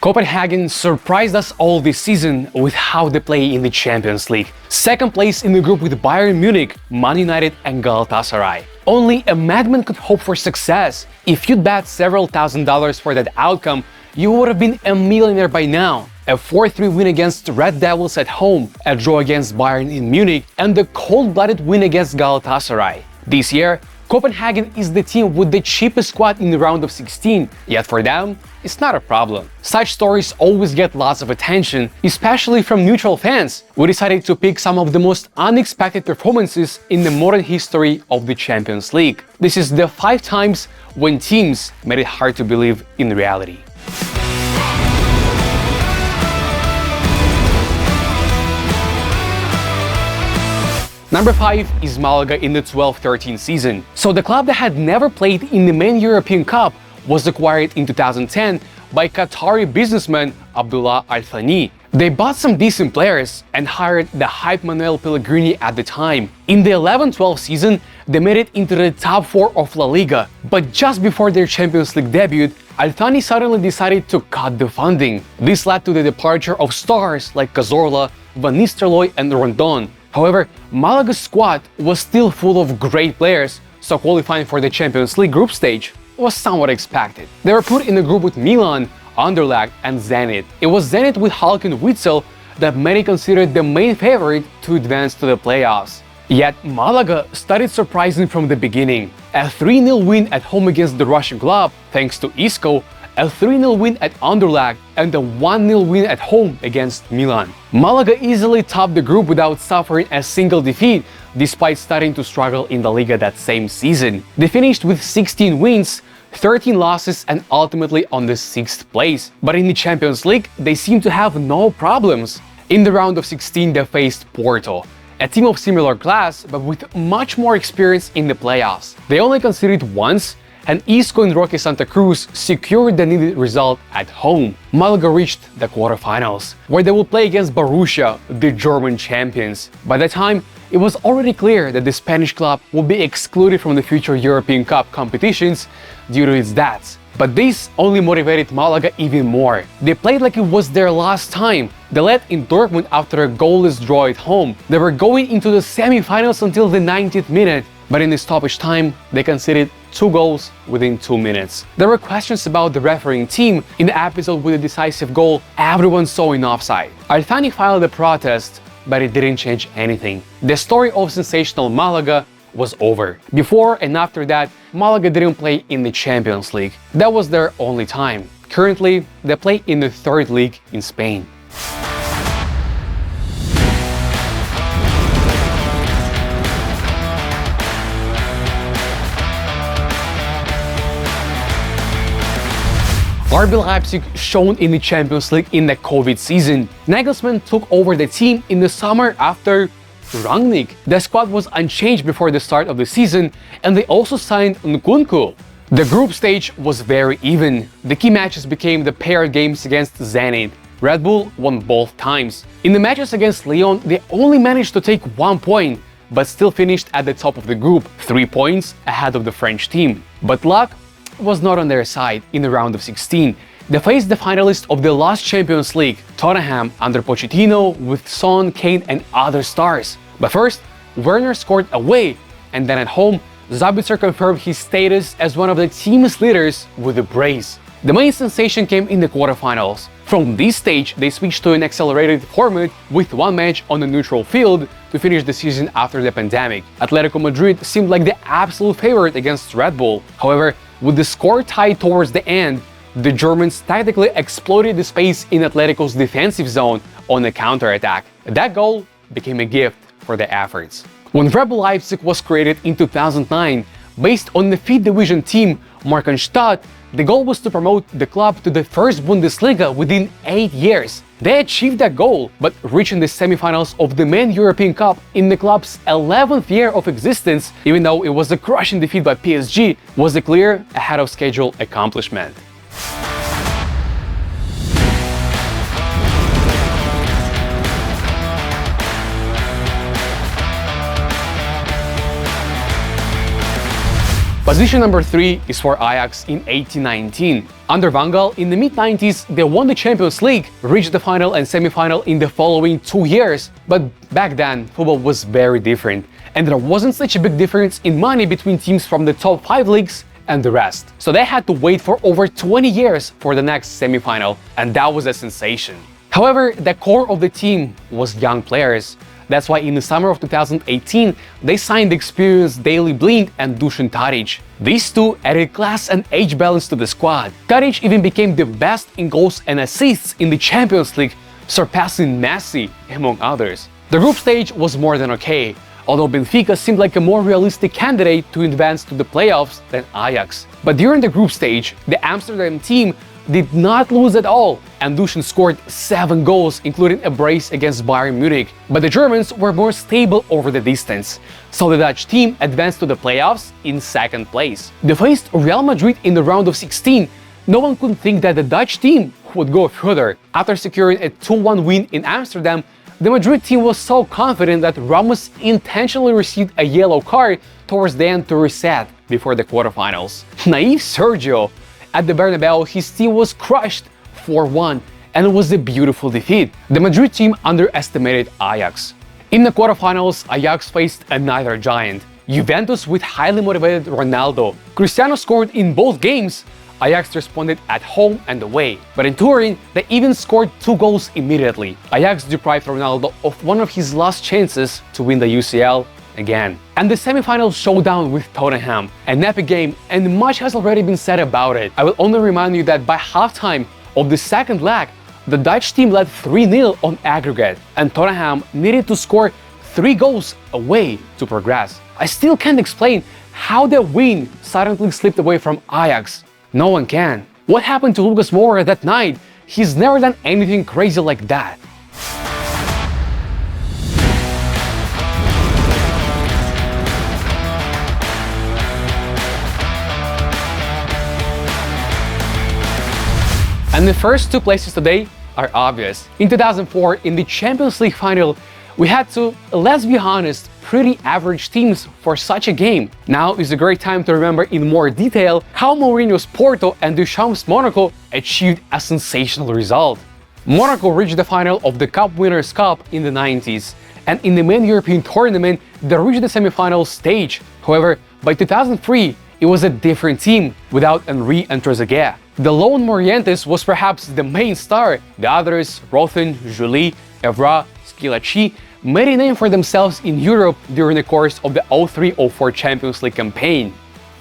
Copenhagen surprised us all this season with how they play in the Champions League. Second place in the group with Bayern Munich, Man United and Galatasaray. Only a madman could hope for success. If you'd bet several $1,000s for that outcome, you would have been a millionaire by now. A 4-3 win against Red Devils at home, a draw against Bayern in Munich, and the cold-blooded win against Galatasaray. This year, Copenhagen is the team with the cheapest squad in the round of 16, yet for them, it's not a problem. Such stories always get lots of attention, especially from neutral fans. We decided to pick some of the most unexpected performances in the modern history of the Champions League. This is the 5 times when teams made it hard to believe in reality. Number 5 is Malaga in the 12-13 season. So the club that had never played in the main European Cup was acquired in 2010 by Qatari businessman Abdullah Al Thani. They bought some decent players and hired the hype Manuel Pellegrini at the time. In the 11-12 season, they made it into the top 4 of La Liga. But just before their Champions League debut, Al Thani suddenly decided to cut the funding. This led to the departure of stars like Cazorla, Van Nistelrooy and Rondon. However, Malaga's squad was still full of great players, so qualifying for the Champions League group stage was somewhat expected. They were put in a group with Milan, Underdog and Zenit. It was Zenit with Hulk and Witsel that many considered the main favorite to advance to the playoffs. Yet Malaga started surprising from the beginning. A 3-0 win at home against the Russian club, thanks to Isco, a 3-0 win at Underlag, and a 1-0 win at home against Milan. Malaga easily topped the group without suffering a single defeat, despite starting to struggle in the Liga that same season. They finished with 16 wins, 13 losses and ultimately on the 6th place. But in the Champions League, they seem to have no problems. In the round of 16, they faced Porto, a team of similar class but with much more experience in the playoffs. They only conceded once, and Isco and Roque Santa Cruz secured the needed result at home. Malaga reached the quarterfinals, where they will play against Borussia, the German champions. By that time, it was already clear that the Spanish club would be excluded from the future European Cup competitions due to its debts. But this only motivated Malaga even more. They played like it was their last time. They led in Dortmund after a goalless draw at home. They were going into the semi-finals until the 90th minute. But in the stoppage time, they conceded 2 goals within 2 minutes. There were questions about the refereeing team. In the episode with the decisive goal, everyone saw an offside. Al Thani filed a protest, but it didn't change anything. The story of sensational Malaga was over. Before and after that, Malaga didn't play in the Champions League. That was their only time. Currently, they play in the 3rd league in Spain. RB Leipzig shone in the Champions League in the COVID season. Nagelsmann took over the team in the summer after Rangnick. The squad was unchanged before the start of the season, and they also signed Nkunku. The group stage was very even. The key matches became the paired games against Zenit. Red Bull won both times. In the matches against Lyon, they only managed to take 1 point, but still finished at the top of the group, 3 points ahead of the French team. But luck was not on their side in the round of 16. They faced the finalists of the last Champions League, Tottenham, under Pochettino, with Son, Kane and other stars. But first, Werner scored away, and then at home, Sabitzer confirmed his status as one of the team's leaders with a brace. The main sensation came in the quarterfinals. From this stage, they switched to an accelerated format with 1 match on a neutral field to finish the season after the pandemic. Atletico Madrid seemed like the absolute favorite against Red Bull. However, with the score tied towards the end, the Germans tactically exploited the space in Atletico's defensive zone on a counter-attack. That goal became a gift for their efforts. When Red Bull Leipzig was created in 2009, based on the 5th division team Markenstadt, the goal was to promote the club to the first Bundesliga within 8 years. They achieved that goal, but reaching the semi-finals of the main European Cup in the club's 11th year of existence, even though it was a crushing defeat by PSG, was a clear ahead of schedule accomplishment. Position number 3 is for Ajax in 1819. Under Van Gaal, in the mid-90s, they won the Champions League, reached the final and semi-final in the following 2 years. But back then, football was very different, and there wasn't such a big difference in money between teams from the top 5 leagues and the rest. So they had to wait for over 20 years for the next semi-final, and that was a sensation. However, the core of the team was young players. That's why in the summer of 2018, they signed the experienced Daley Blind and Dusan Tadic. These two added class and age balance to the squad. Tadic even became the best in goals and assists in the Champions League, surpassing Messi, among others. The group stage was more than okay, although Benfica seemed like a more realistic candidate to advance to the playoffs than Ajax. But during the group stage, the Amsterdam team did not lose at all, and Dusan scored 7 goals, including a brace against Bayern Munich. But the Germans were more stable over the distance, so the Dutch team advanced to the playoffs in 2nd place. They faced Real Madrid in the round of 16. No one could think that the Dutch team would go further. After securing a 2-1 win in Amsterdam, the Madrid team was so confident that Ramos intentionally received a yellow card towards the end to reset before the quarterfinals. Naive Sergio. At the Bernabeu, his team was crushed 4-1, and it was a beautiful defeat. The Madrid team underestimated Ajax. In the quarterfinals, Ajax faced another giant, Juventus with highly motivated Ronaldo. Cristiano scored in both games. Ajax responded at home and away, but in Turin, they even scored 2 goals immediately. Ajax deprived Ronaldo of one of his last chances to win the UCL again. And the semi-final showdown with Tottenham, an epic game, and much has already been said about it. I will only remind you that by halftime of the second leg, the Dutch team led 3-0 on aggregate, and Tottenham needed to score 3 goals away to progress. I still can't explain how the win suddenly slipped away from Ajax. No one can. What happened to Lucas Moura that night? He's never done anything crazy like that. And the first 2 places today are obvious. In 2004, in the Champions League final, we had 2, let's be honest, pretty average teams for such a game. Now is a great time to remember in more detail how Mourinho's Porto and Deschamps' Monaco achieved a sensational result. Monaco reached the final of the Cup Winners' Cup in the 90s, and in the main European tournament, they reached the semi-final stage. However, by 2003, it was a different team without Henry and Trezeguet. The lone Morientes was perhaps the main star. The others, Rothen, Joly, Evra, Schillaci, made a name for themselves in Europe during the course of the 03-04 Champions League campaign.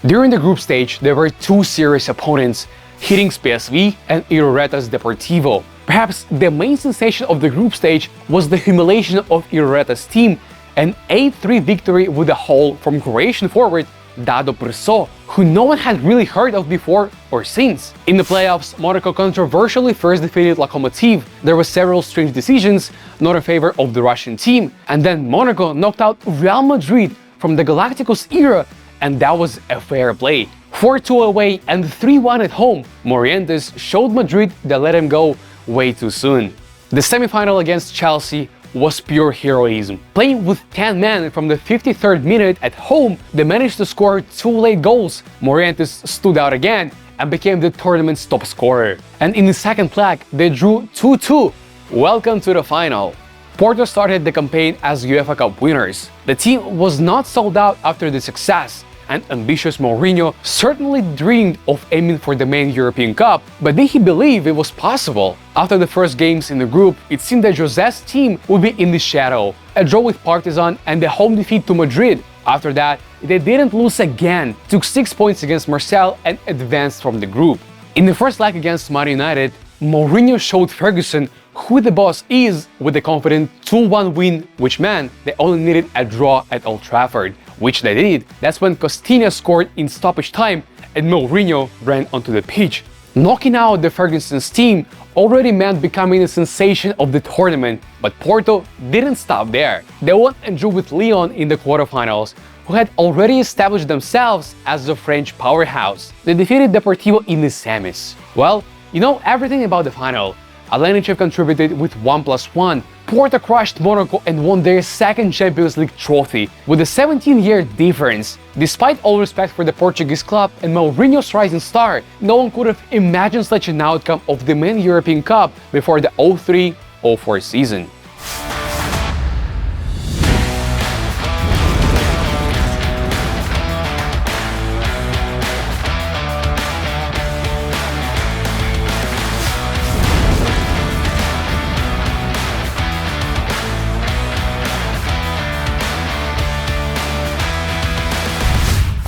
During the group stage, there were 2 serious opponents, Hiddings PSV and Irureta's Deportivo. Perhaps the main sensation of the group stage was the humiliation of Irureta's team, an 8-3 victory with a haul from Croatian forward Dado Prso, who no one had really heard of before or since. In the playoffs, Monaco controversially first defeated Lokomotiv. There were several strange decisions, not in favor of the Russian team, and then Monaco knocked out Real Madrid from the Galacticos era, and that was a fair play. 4-2 away and 3-1 at home, Morientes showed Madrid they let him go way too soon. The semi-final against Chelsea was pure heroism. Playing with 10 men from the 53rd minute at home, they managed to score 2 late goals. Morientes stood out again and became the tournament's top scorer. And in the second leg, they drew 2-2. Welcome to the final. Porto started the campaign as UEFA Cup winners. The team was not sold out after the success, and ambitious Mourinho certainly dreamed of aiming for the main European Cup, but did he believe it was possible? After the first games in the group, it seemed that José's team would be in the shadow. A draw with Partizan and the home defeat to Madrid. After that, they didn't lose again, took 6 points against Marseille and advanced from the group. In the first leg against Man United, Mourinho showed Ferguson who the boss is with a confident 2-1 win, which meant they only needed a draw at Old Trafford, which they did. That's when Costinha scored in stoppage time and Mourinho ran onto the pitch. Knocking out the Ferguson's team already meant becoming a sensation of the tournament, but Porto didn't stop there. They won and drew with Lyon in the quarterfinals, who had already established themselves as a French powerhouse. They defeated Deportivo in the semis. Well, you know everything about the final. Alenichev contributed with 1+1. Porto crushed Monaco and won their second Champions League trophy with a 17-year difference. Despite all respect for the Portuguese club and Mourinho's rising star, no one could have imagined such an outcome of the main European Cup before the 03-04 season.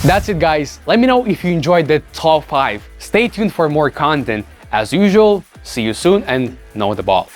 That's it, guys. Let me know if you enjoyed the top 5. Stay tuned for more content. As usual, see you soon and know the ball.